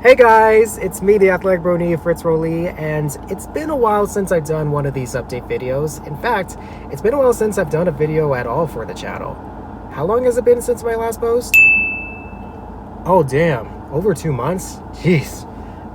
Hey guys, it's me, the Athletic Brony, Fritz Rolee, and it's been a while since I've done one of these update videos. In fact, it's been a while since I've done a video at all for the channel. How long has it been since my last post? Oh damn, over 2 months? Jeez.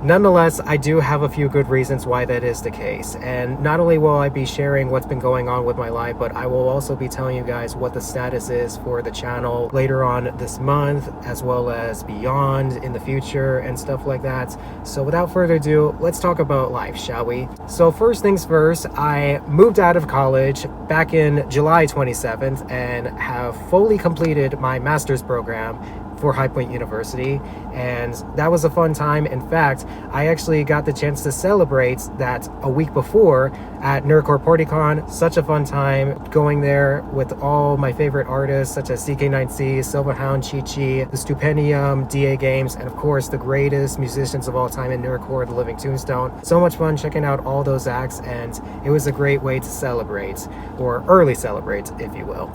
Nonetheless, I do have a few good reasons why that is the case, and not only will I be sharing what's been going on with my life, but I will also be telling you guys what the status is for the channel later on this month, as well as beyond in the future and stuff like that. So without further ado, let's talk about life, shall we? So first things first, I moved out of college back in July 27th and have fully completed my master's program for High Point University, and that was a fun time. In fact, I actually got the chance to celebrate that a week before at Nerdcore PartyCon. Such a fun time going there with all my favorite artists such as CK9C, Silverhound, Chi-Chi, The Stupendium, DA Games, and of course the greatest musicians of all time in Nerdcore, The Living Tombstone. So much fun checking out all those acts, and it was a great way to celebrate, or early celebrate if you will.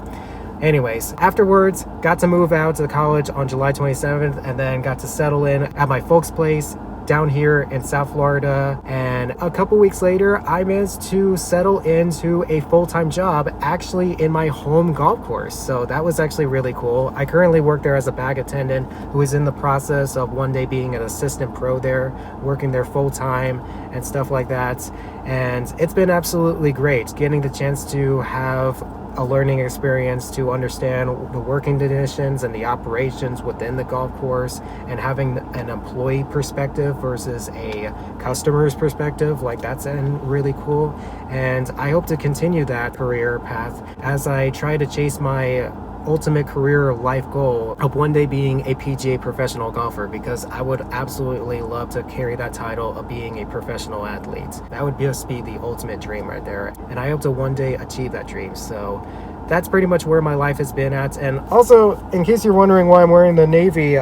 Anyways, afterwards, got to move out to college on July 27th and then got to settle in at my folks' place down here in South Florida. And a couple weeks later, I managed to settle into a full-time job actually in my home golf course. So that was actually really cool. I currently work there as a bag attendant who is in the process of one day being an assistant pro there, working there full-time and stuff like that. And it's been absolutely great getting the chance to have a learning experience to understand the working conditions and the operations within the golf course, and having an employee perspective versus a customer's perspective. Like, that's really cool, and I hope to continue that career path as I try to chase my ultimate career life goal of one day being a PGA professional golfer, because I would absolutely love to carry that title of being a professional athlete. That would just be the ultimate dream right there, and I hope to one day achieve that dream. So that's pretty much where my life has been at. And also, in case you're wondering why I'm wearing the Navy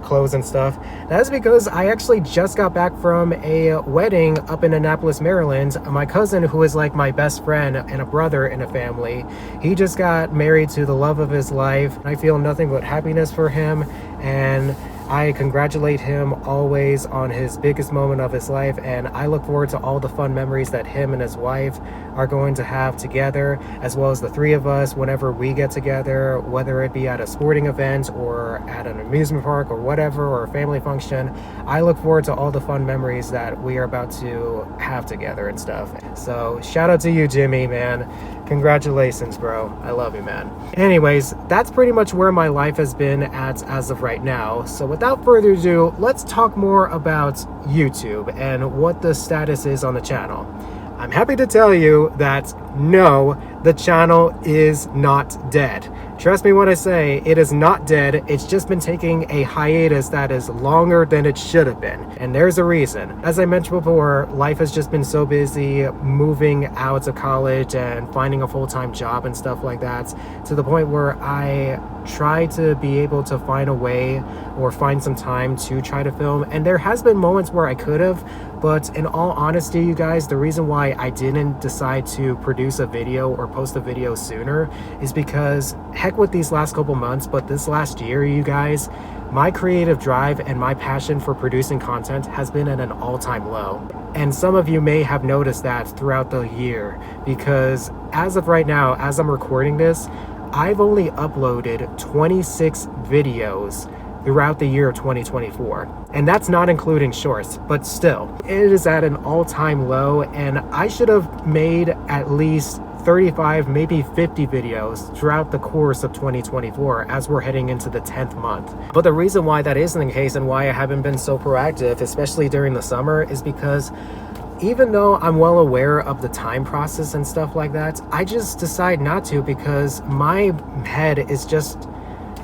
clothes and stuff, that's because I actually just got back from a wedding up in Annapolis, Maryland. My cousin, who is like my best friend and a brother in a family, he just got married to the love of his life. I feel nothing but happiness for him, and I congratulate him always on his biggest moment of his life, and I look forward to all the fun memories that him and his wife are going to have together, as well as the three of us whenever we get together, whether it be at a sporting event or at an amusement park or whatever, or a family function. I look forward to all the fun memories that we are about to have together and stuff. So shout out to you, Jimmy, man. Congratulations, bro. I love you, man. Anyways, that's pretty much where my life has been at as of right now. So without further ado, let's talk more about YouTube and what the status is on the channel. I'm happy to tell you that no, the channel is not dead. Trust me when I say it is not dead. It's just been taking a hiatus that is longer than it should have been. And there's a reason. As I mentioned before, life has just been so busy moving out of college and finding a full-time job and stuff like that, to the point where I try to be able to find a way or find some time to try to film. And there has been moments where I could have, but in all honesty, you guys, the reason why I didn't decide to produce a video or post a video sooner is because, heck with these last couple months, but this last year, you guys, my creative drive and my passion for producing content has been at an all-time low. And some of you may have noticed that throughout the year, because as of right now, as I'm recording this, I've only uploaded 26 videos throughout the year of 2024. And that's not including shorts, but still, it is at an all-time low, and I should have made at least 35, maybe 50 videos throughout the course of 2024 as we're heading into the 10th month. But the reason why that isn't the case and why I haven't been so proactive, especially during the summer, is because even though I'm well aware of the time process and stuff like that, I just decide not to, because my head is just,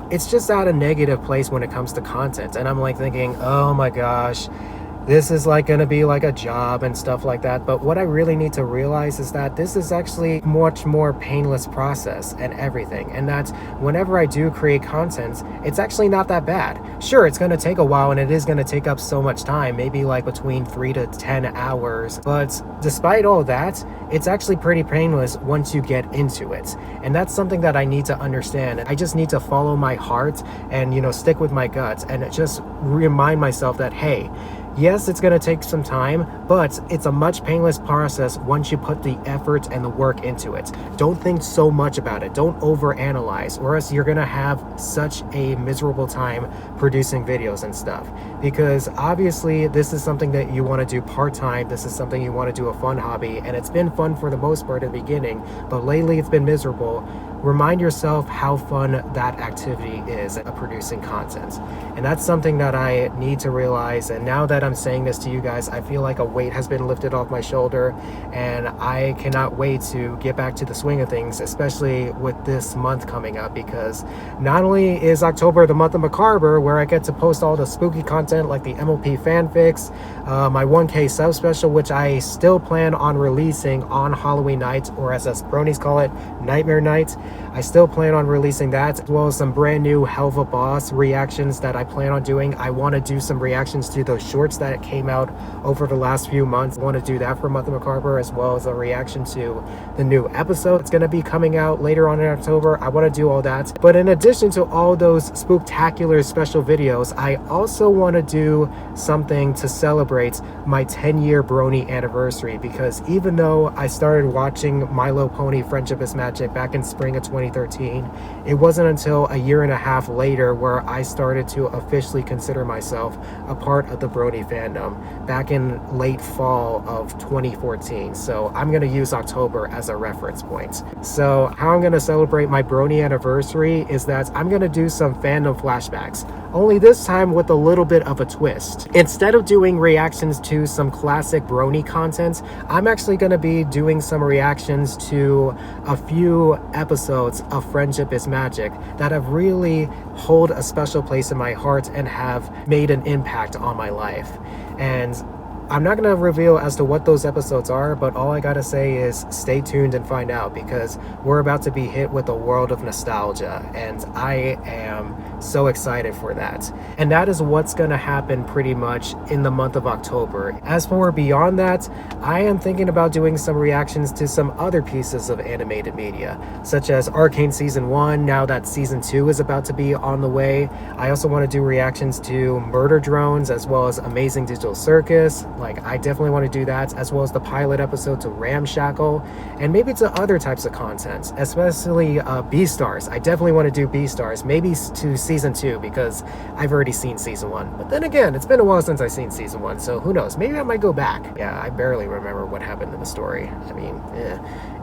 it's just at a negative place when it comes to content. And I'm like thinking, oh my gosh, this is like going to be like a job and stuff like that. But what I really need to realize is that this is actually much more painless process and everything. And that whenever I do create content, it's actually not that bad. Sure, it's going to take a while and it is going to take up so much time, maybe like between 3 to 10 hours. But despite all that, it's actually pretty painless once you get into it. And that's something that I need to understand. I just need to follow my heart and, stick with my guts and just remind myself that, hey, yes, it's going to take some time, but it's a much painless process once you put the effort and the work into it. Don't think so much about it. Don't overanalyze, or else you're going to have such a miserable time producing videos and stuff. Because obviously, this is something that you want to do part-time. This is something you want to do a fun hobby, and it's been fun for the most part at the beginning, but lately it's been miserable. Remind yourself how fun that activity is of producing content. And that's something that I need to realize. And now that I'm saying this to you guys, I feel like a weight has been lifted off my shoulder, and I cannot wait to get back to the swing of things, especially with this month coming up, because not only is October the month of Macabre, where I get to post all the spooky content like the MLP fanfics, my 1K sub special, which I still plan on releasing on Halloween night, or as us bronies call it, Nightmare Night. I still plan on releasing that, as well as some brand new Hell of a Boss reactions that I plan on doing. I want to do some reactions to those shorts that came out over the last few months. I want to do that for Month of Macabre, as well as a reaction to the new episode that's going to be coming out later on in October. I want to do all that. But in addition to all those spooktacular special videos, I also want to do something to celebrate my 10-year brony anniversary, because even though I started watching My Little Pony Friendship is Magic back in spring of 2013, it wasn't until a year and a half later where I started to officially consider myself a part of the brony fandom back in late fall of 2014. So I'm going to use October as a reference point. So how I'm going to celebrate my brony anniversary is that I'm going to do some fandom flashbacks, only this time with a little bit of a twist. Instead of doing reactions to some classic brony content, I'm actually going to be doing some reactions to a few episodes of Friendship is Magic that have really hold a special place in my heart and have made an impact on my life. And I'm not going to reveal as to what those episodes are, but all I gotta say is stay tuned and find out, because we're about to be hit with a world of nostalgia, and I am so excited for that. And that is what's going to happen pretty much in the month of October. As for beyond that, I am thinking about doing some reactions to some other pieces of animated media, such as Arcane Season 1, now that Season 2 is about to be on the way. I also want to do reactions to Murder Drones, as well as Amazing Digital Circus. Like, I definitely want to do that, as well as the pilot episode to Ramshackle, and maybe to other types of content, especially Beastars. I definitely want to do Beastars, maybe to Season 2, because I've already seen Season 1. But then again, it's been a while since I've seen Season 1, so who knows? Maybe I might go back. Yeah, I barely remember what happened in the story. I mean,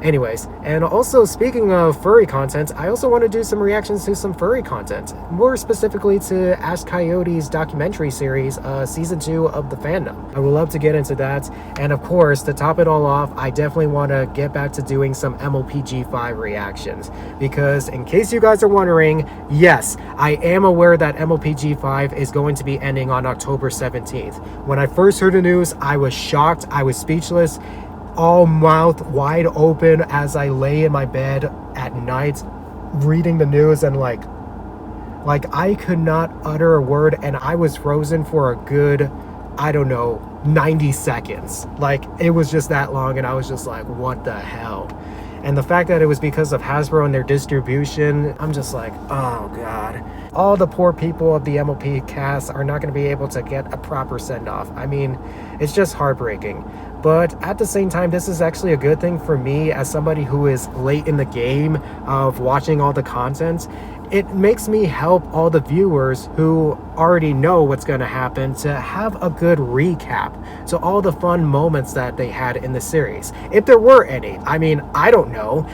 Anyways, and also speaking of furry content, I also want to do some reactions to some furry content, more specifically to Ash Coyote's documentary series, Season 2 of the fandom. I would love to get into that. And of course, to top it all off, I definitely want to get back to doing some MLPG5 reactions, because in case you guys are wondering, yes, I am aware that MLPG5 is going to be ending on October 17th. When I first heard the news, I was shocked, I was speechless, all mouth wide open as I lay in my bed at night reading the news, and like I could not utter a word, and I was frozen for a good, I don't know, 90 seconds. Like, it was just that long, and I was just like, what the hell? And the fact that it was because of Hasbro and their distribution, I'm just like, oh god. All the poor people of the MLP cast are not going to be able to get a proper send-off. I mean, it's just heartbreaking. But at the same time, this is actually a good thing for me as somebody who is late in the game of watching all the content. It makes me help all the viewers who already know what's going to happen to have a good recap to all the fun moments that they had in the series, if there were any. I mean, I don't know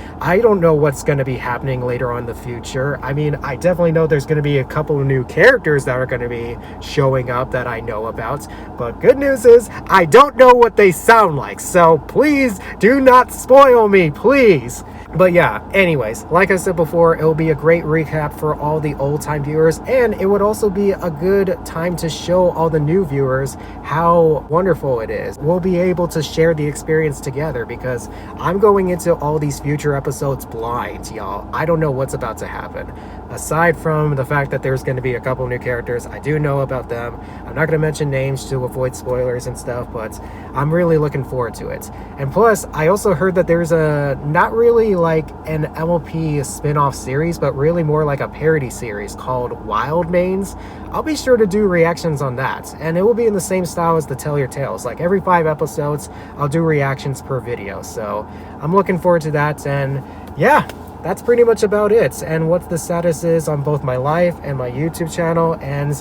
what's going to be happening later on in the future. I mean, I definitely know there's going to be a couple of new characters that are going to be showing up that I know about, but good news is I don't know what they sound like, so please do not spoil me, please. But yeah, anyways, like I said before, it'll be a great recap recap for all the old time viewers, and it would also be a good time to show all the new viewers how wonderful it is. We'll be able to share the experience together because I'm going into all these future episodes blind, y'all. I don't know what's about to happen. Aside from the fact that there's going to be a couple new characters, I do know about them. I'm not going to mention names to avoid spoilers and stuff, but I'm really looking forward to it. And plus, I also heard that there's a, not really like an MLP spin-off series, but really more like a parody series called Wild Mains. I'll be sure to do reactions on that, and it will be in the same style as the Tell Your Tales. Like every 5 episodes, I'll do reactions per video, so I'm looking forward to that. And yeah, that's pretty much about it, and what the status is on both my life and my YouTube channel. And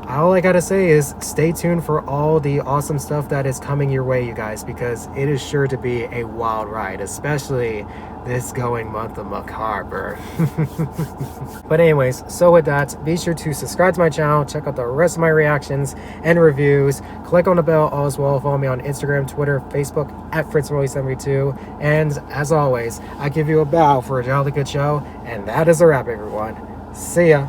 all I gotta say is stay tuned for all the awesome stuff that is coming your way, you guys, because it is sure to be a wild ride, especially this going month of Macabre. But anyways, so with that, be sure to subscribe to my channel, check out the rest of my reactions and reviews, click on the bell all as well, follow me on Instagram, Twitter, Facebook at FritzRolly72, and as always, I give you a bow for a jolly good show, and that is a wrap, everyone. See ya.